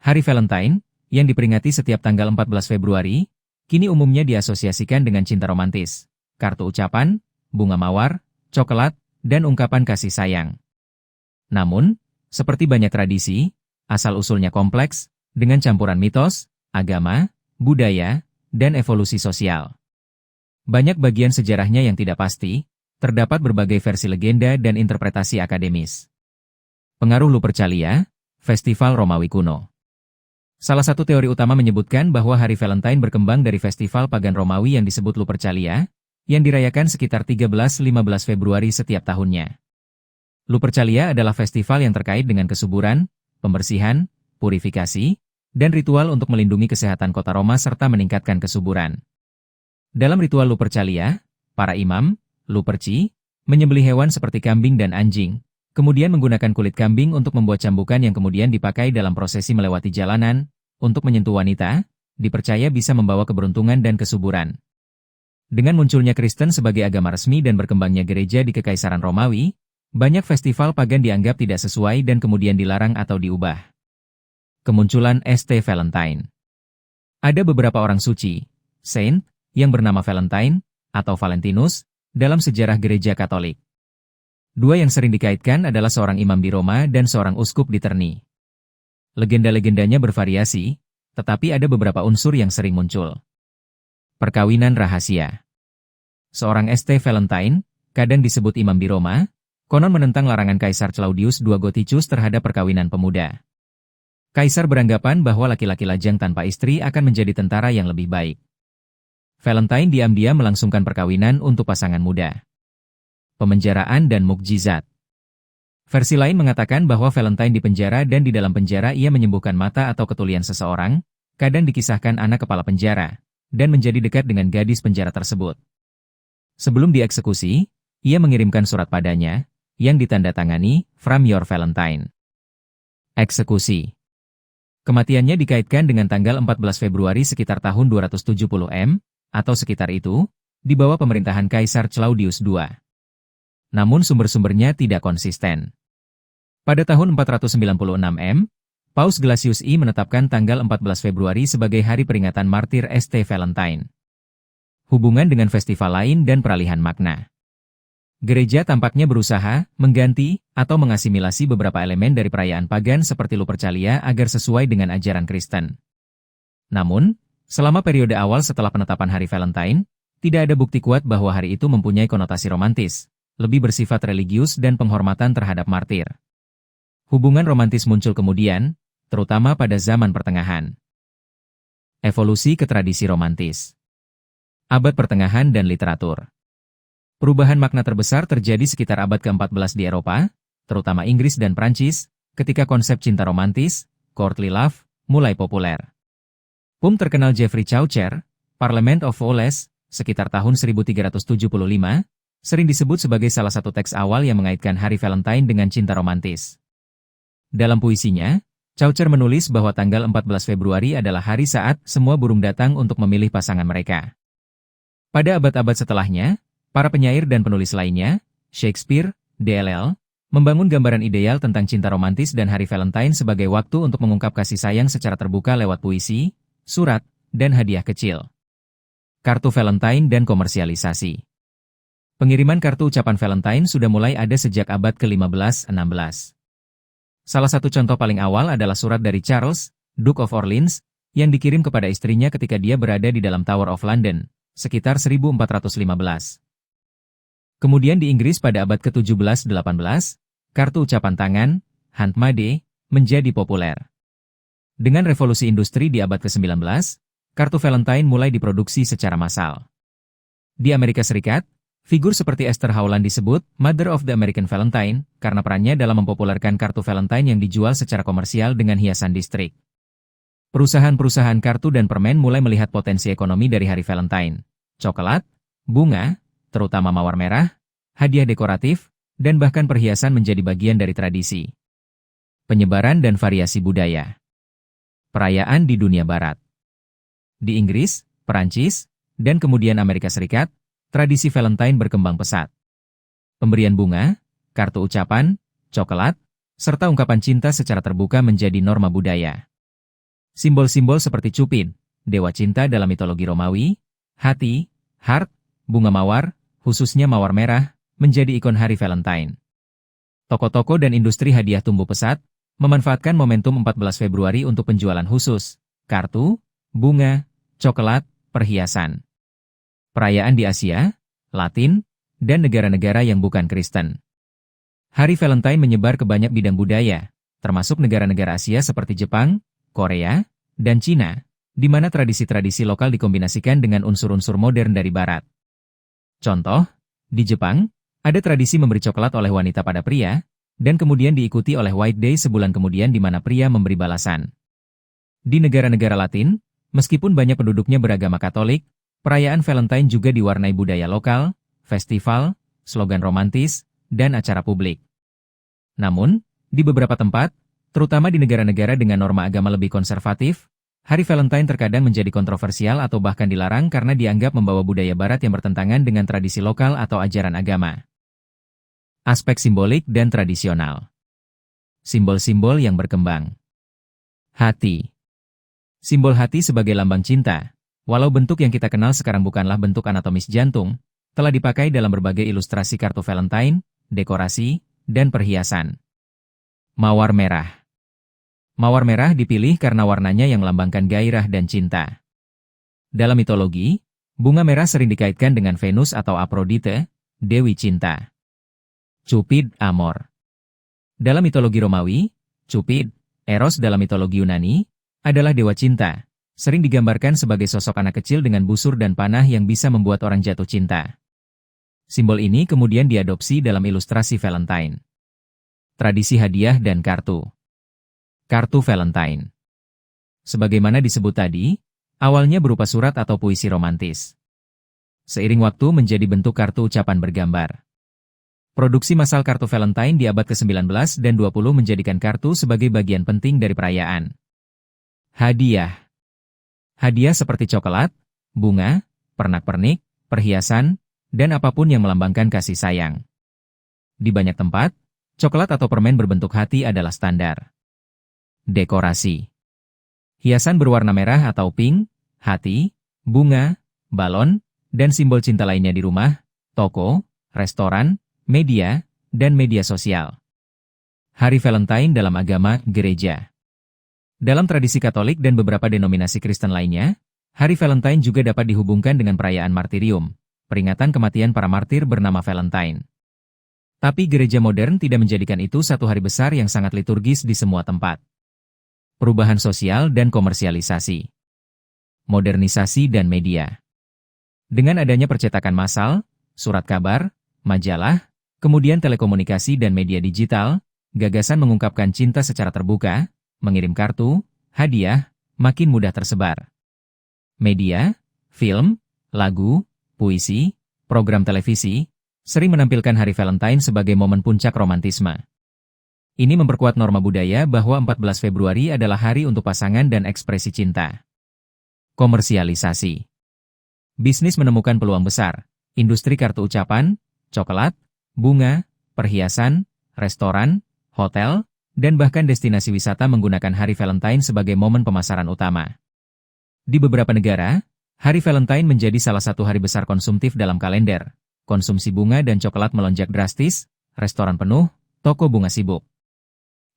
Hari Valentine, yang diperingati setiap tanggal 14 Februari, kini umumnya diasosiasikan dengan cinta romantis, kartu ucapan, bunga mawar, coklat, dan ungkapan kasih sayang. Namun, seperti banyak tradisi, asal-usulnya kompleks, dengan campuran mitos, agama, budaya, dan evolusi sosial. Banyak bagian sejarahnya yang tidak pasti, terdapat berbagai versi legenda dan interpretasi akademis. Pengaruh Lupercalia, Festival Romawi Kuno. Salah satu teori utama menyebutkan bahwa hari Valentine berkembang dari festival pagan Romawi yang disebut Lupercalia, yang dirayakan sekitar 13-15 Februari setiap tahunnya. Lupercalia adalah festival yang terkait dengan kesuburan, pembersihan, purifikasi, dan ritual untuk melindungi kesehatan kota Roma serta meningkatkan kesuburan. Dalam ritual Lupercalia, para imam, Luperci, menyembelih hewan seperti kambing dan anjing, kemudian menggunakan kulit kambing untuk membuat cambukan yang kemudian dipakai dalam prosesi melewati jalanan, untuk menyentuh wanita, dipercaya bisa membawa keberuntungan dan kesuburan. Dengan munculnya Kristen sebagai agama resmi dan berkembangnya gereja di Kekaisaran Romawi, banyak festival pagan dianggap tidak sesuai dan kemudian dilarang atau diubah. Kemunculan St. Valentine. Ada beberapa orang suci, saint, yang bernama Valentine, atau Valentinus, dalam sejarah gereja Katolik. Dua yang sering dikaitkan adalah seorang imam di Roma dan seorang uskup di Terni. Legenda-legendanya bervariasi, tetapi ada beberapa unsur yang sering muncul. Perkawinan rahasia. Seorang St. Valentine, kadang disebut imam di Roma, konon menentang larangan Kaisar Claudius II Gothicus terhadap perkawinan pemuda. Kaisar beranggapan bahwa laki-laki lajang tanpa istri akan menjadi tentara yang lebih baik. Valentine diam-diam melangsungkan perkawinan untuk pasangan muda. Pemenjaraan dan mukjizat. Versi lain mengatakan bahwa Valentine dipenjara dan di dalam penjara ia menyembuhkan mata atau ketulian seseorang, kadang dikisahkan anak kepala penjara, dan menjadi dekat dengan gadis penjara tersebut. Sebelum dieksekusi, ia mengirimkan surat padanya, yang ditandatangani, "From your Valentine." Eksekusi. Kematiannya dikaitkan dengan tanggal 14 Februari sekitar tahun 270 M, atau sekitar itu, di bawah pemerintahan Kaisar Claudius II. Namun sumber-sumbernya tidak konsisten. Pada tahun 496 M, Paus Gelasius I menetapkan tanggal 14 Februari sebagai hari peringatan martir St. Valentine. Hubungan dengan festival lain dan peralihan makna. Gereja tampaknya berusaha mengganti atau mengasimilasi beberapa elemen dari perayaan pagan seperti Lupercalia agar sesuai dengan ajaran Kristen. Namun, selama periode awal setelah penetapan hari Valentine, tidak ada bukti kuat bahwa hari itu mempunyai konotasi romantis, lebih bersifat religius dan penghormatan terhadap martir. Hubungan romantis muncul kemudian, terutama pada zaman pertengahan. Evolusi ke tradisi romantis. Abad pertengahan dan literatur. Perubahan makna terbesar terjadi sekitar abad ke-14 di Eropa, terutama Inggris dan Prancis, ketika konsep cinta romantis, courtly love, mulai populer. Terkenal Geoffrey Chaucer, Parliament of Fowls, sekitar tahun 1375, sering disebut sebagai salah satu teks awal yang mengaitkan hari Valentine dengan cinta romantis. Dalam puisinya, Chaucer menulis bahwa tanggal 14 Februari adalah hari saat semua burung datang untuk memilih pasangan mereka. Pada abad-abad setelahnya, para penyair dan penulis lainnya, Shakespeare, D.L.L., membangun gambaran ideal tentang cinta romantis dan hari Valentine sebagai waktu untuk mengungkap kasih sayang secara terbuka lewat puisi, surat, dan hadiah kecil. Kartu Valentine dan komersialisasi. Pengiriman kartu ucapan Valentine sudah mulai ada sejak abad ke-15-16. Salah satu contoh paling awal adalah surat dari Charles, Duke of Orleans, yang dikirim kepada istrinya ketika dia berada di dalam Tower of London, sekitar 1415. Kemudian di Inggris pada abad ke-17-18, kartu ucapan tangan, handmade, menjadi populer. Dengan revolusi industri di abad ke-19, kartu Valentine mulai diproduksi secara massal. Di Amerika Serikat, figur seperti Esther Howland disebut Mother of the American Valentine karena perannya dalam mempopulerkan kartu Valentine yang dijual secara komersial dengan hiasan distrik. Perusahaan-perusahaan kartu dan permen mulai melihat potensi ekonomi dari hari Valentine. Coklat, bunga, terutama mawar merah, hadiah dekoratif, dan bahkan perhiasan menjadi bagian dari tradisi. Penyebaran dan variasi budaya. Perayaan di dunia barat. Di Inggris, Perancis, dan kemudian Amerika Serikat, tradisi Valentine berkembang pesat. Pemberian bunga, kartu ucapan, coklat, serta ungkapan cinta secara terbuka menjadi norma budaya. Simbol-simbol seperti Cupid, dewa cinta dalam mitologi Romawi, hati, heart, bunga mawar, khususnya mawar merah, menjadi ikon hari Valentine. Toko-toko dan industri hadiah tumbuh pesat, memanfaatkan momentum 14 Februari untuk penjualan khusus, kartu, bunga, coklat, perhiasan. Perayaan di Asia, Latin, dan negara-negara yang bukan Kristen. Hari Valentine menyebar ke banyak bidang budaya, termasuk negara-negara Asia seperti Jepang, Korea, dan Cina, di mana tradisi-tradisi lokal dikombinasikan dengan unsur-unsur modern dari Barat. Contoh, di Jepang, ada tradisi memberi coklat oleh wanita pada pria, dan kemudian diikuti oleh White Day sebulan kemudian di mana pria memberi balasan. Di negara-negara Latin, meskipun banyak penduduknya beragama Katolik, perayaan Valentine juga diwarnai budaya lokal, festival, slogan romantis, dan acara publik. Namun, di beberapa tempat, terutama di negara-negara dengan norma agama lebih konservatif, Hari Valentine terkadang menjadi kontroversial atau bahkan dilarang karena dianggap membawa budaya Barat yang bertentangan dengan tradisi lokal atau ajaran agama. Aspek simbolik dan tradisional. Simbol-simbol yang berkembang. Hati. Simbol hati sebagai lambang cinta, walau bentuk yang kita kenal sekarang bukanlah bentuk anatomis jantung, telah dipakai dalam berbagai ilustrasi kartu Valentine, dekorasi, dan perhiasan. Mawar merah. Mawar merah dipilih karena warnanya yang melambangkan gairah dan cinta. Dalam mitologi, bunga merah sering dikaitkan dengan Venus atau Aphrodite, dewi cinta. Cupid, Amor. Dalam mitologi Romawi, Cupid, Eros dalam mitologi Yunani, adalah dewa cinta, sering digambarkan sebagai sosok anak kecil dengan busur dan panah yang bisa membuat orang jatuh cinta. Simbol ini kemudian diadopsi dalam ilustrasi Valentine. Tradisi hadiah dan kartu. Kartu Valentine. Sebagaimana disebut tadi, awalnya berupa surat atau puisi romantis. Seiring waktu menjadi bentuk kartu ucapan bergambar. Produksi massal kartu Valentine di abad ke-19 dan 20 menjadikan kartu sebagai bagian penting dari perayaan. Hadiah. Hadiah seperti coklat, bunga, pernak-pernik, perhiasan, dan apapun yang melambangkan kasih sayang. Di banyak tempat, coklat atau permen berbentuk hati adalah standar. Dekorasi. Hiasan berwarna merah atau pink, hati, bunga, balon, dan simbol cinta lainnya di rumah, toko, restoran, media, dan media sosial. Hari Valentine dalam agama gereja. Dalam tradisi Katolik dan beberapa denominasi Kristen lainnya, Hari Valentine juga dapat dihubungkan dengan perayaan martirium, peringatan kematian para martir bernama Valentine. Tapi gereja modern tidak menjadikan itu satu hari besar yang sangat liturgis di semua tempat. Perubahan sosial dan komersialisasi. Modernisasi dan media. Dengan adanya percetakan massal, surat kabar, majalah, kemudian telekomunikasi dan media digital, gagasan mengungkapkan cinta secara terbuka, mengirim kartu, hadiah, makin mudah tersebar. Media, film, lagu, puisi, program televisi, sering menampilkan Hari Valentine sebagai momen puncak romantisme. Ini memperkuat norma budaya bahwa 14 Februari adalah hari untuk pasangan dan ekspresi cinta. Komersialisasi. Bisnis menemukan peluang besar. Industri kartu ucapan, coklat, bunga, perhiasan, restoran, hotel, dan bahkan destinasi wisata menggunakan Hari Valentine sebagai momen pemasaran utama. Di beberapa negara, Hari Valentine menjadi salah satu hari besar konsumtif dalam kalender. Konsumsi bunga dan coklat melonjak drastis, restoran penuh, toko bunga sibuk.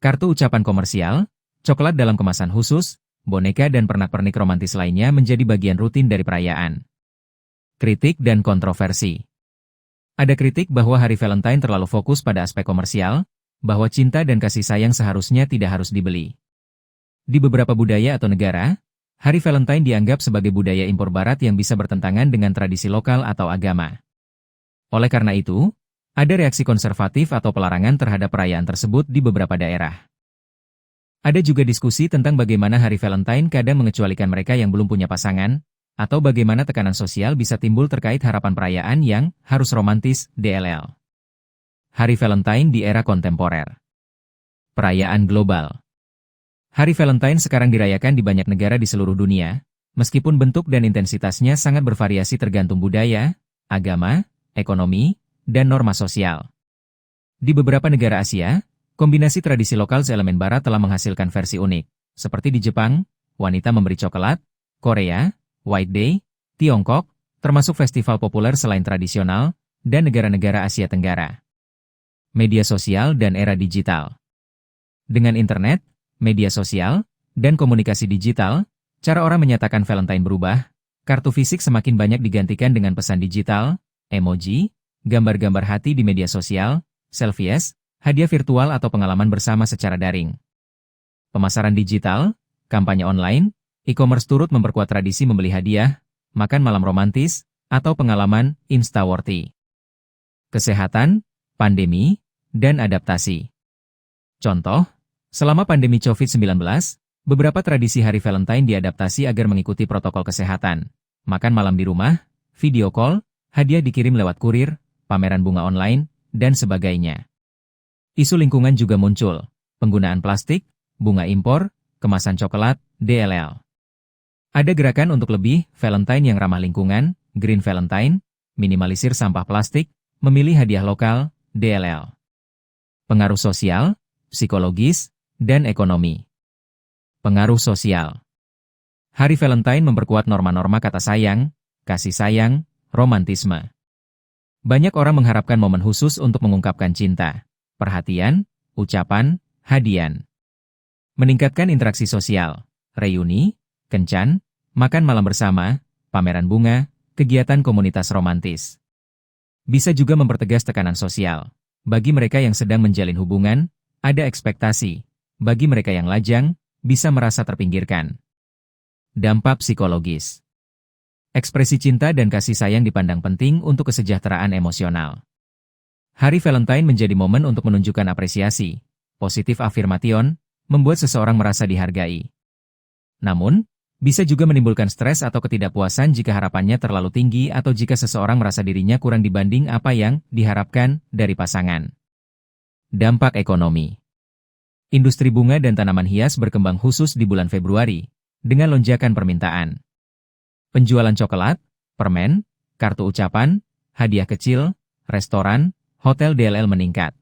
Kartu ucapan komersial, coklat dalam kemasan khusus, boneka dan pernak-pernik romantis lainnya menjadi bagian rutin dari perayaan. Kritik dan kontroversi. Ada kritik bahwa Hari Valentine terlalu fokus pada aspek komersial, bahwa cinta dan kasih sayang seharusnya tidak harus dibeli. Di beberapa budaya atau negara, Hari Valentine dianggap sebagai budaya impor barat yang bisa bertentangan dengan tradisi lokal atau agama. Oleh karena itu, ada reaksi konservatif atau pelarangan terhadap perayaan tersebut di beberapa daerah. Ada juga diskusi tentang bagaimana Hari Valentine kadang mengecualikan mereka yang belum punya pasangan, atau bagaimana tekanan sosial bisa timbul terkait harapan perayaan yang harus romantis, DLL. Hari Valentine di era kontemporer. Perayaan global. Hari Valentine sekarang dirayakan di banyak negara di seluruh dunia, meskipun bentuk dan intensitasnya sangat bervariasi tergantung budaya, agama, ekonomi, dan norma sosial. Di beberapa negara Asia, kombinasi tradisi lokal seelemen barat telah menghasilkan versi unik, seperti di Jepang, wanita memberi coklat, Korea, White Day, Tiongkok, termasuk festival populer selain tradisional, dan negara-negara Asia Tenggara. Media sosial dan era digital. Dengan internet, media sosial, dan komunikasi digital, cara orang menyatakan Valentine berubah. Kartu fisik semakin banyak digantikan dengan pesan digital, emoji, gambar-gambar hati di media sosial, selfies, hadiah virtual atau pengalaman bersama secara daring. Pemasaran digital, kampanye online, e-commerce turut memperkuat tradisi membeli hadiah, makan malam romantis, atau pengalaman Insta-worthy. Kesehatan, pandemi, dan adaptasi. Contoh, selama pandemi COVID-19, beberapa tradisi hari Valentine diadaptasi agar mengikuti protokol kesehatan. Makan malam di rumah, video call, hadiah dikirim lewat kurir, pameran bunga online, dan sebagainya. Isu lingkungan juga muncul, penggunaan plastik, bunga impor, kemasan coklat, DLL. Ada gerakan untuk lebih Valentine yang ramah lingkungan, Green Valentine, minimalisir sampah plastik, memilih hadiah lokal, DLL. Pengaruh sosial, psikologis, dan ekonomi. Pengaruh sosial. Hari Valentine memperkuat norma-norma kata sayang, kasih sayang, romantisme. Banyak orang mengharapkan momen khusus untuk mengungkapkan cinta, perhatian, ucapan, hadiah. Meningkatkan interaksi sosial, reuni, kencan, makan malam bersama, pameran bunga, kegiatan komunitas romantis. Bisa juga mempertegas tekanan sosial. Bagi mereka yang sedang menjalin hubungan, ada ekspektasi. Bagi mereka yang lajang, bisa merasa terpinggirkan. Dampak psikologis. Ekspresi cinta dan kasih sayang dipandang penting untuk kesejahteraan emosional. Hari Valentine menjadi momen untuk menunjukkan apresiasi, positif affirmation, membuat seseorang merasa dihargai. Namun, bisa juga menimbulkan stres atau ketidakpuasan jika harapannya terlalu tinggi atau jika seseorang merasa dirinya kurang dibanding apa yang diharapkan dari pasangan. Dampak ekonomi. Industri bunga dan tanaman hias berkembang khusus di bulan Februari, dengan lonjakan permintaan. Penjualan coklat, permen, kartu ucapan, hadiah kecil, restoran, hotel DLL meningkat.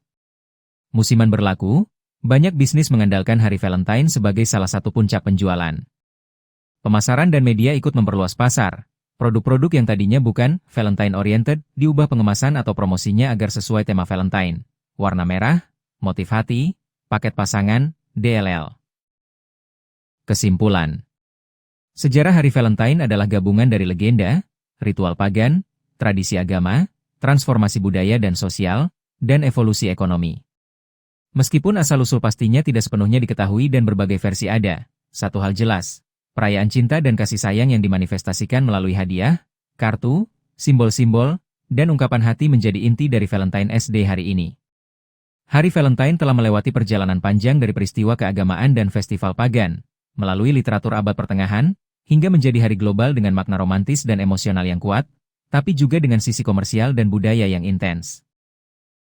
Musiman berlaku, banyak bisnis mengandalkan hari Valentine sebagai salah satu puncak penjualan. Pemasaran dan media ikut memperluas pasar. Produk-produk yang tadinya bukan Valentine-oriented diubah pengemasan atau promosinya agar sesuai tema Valentine. Warna merah, motif hati, paket pasangan, DLL. Kesimpulan. Sejarah Hari Valentine adalah gabungan dari legenda, ritual pagan, tradisi agama, transformasi budaya dan sosial, dan evolusi ekonomi. Meskipun asal-usul pastinya tidak sepenuhnya diketahui dan berbagai versi ada, satu hal jelas, perayaan cinta dan kasih sayang yang dimanifestasikan melalui hadiah, kartu, simbol-simbol, dan ungkapan hati menjadi inti dari Valentine's Day hari ini. Hari Valentine telah melewati perjalanan panjang dari peristiwa keagamaan dan festival pagan, melalui literatur abad pertengahan, hingga menjadi hari global dengan makna romantis dan emosional yang kuat, tapi juga dengan sisi komersial dan budaya yang intens.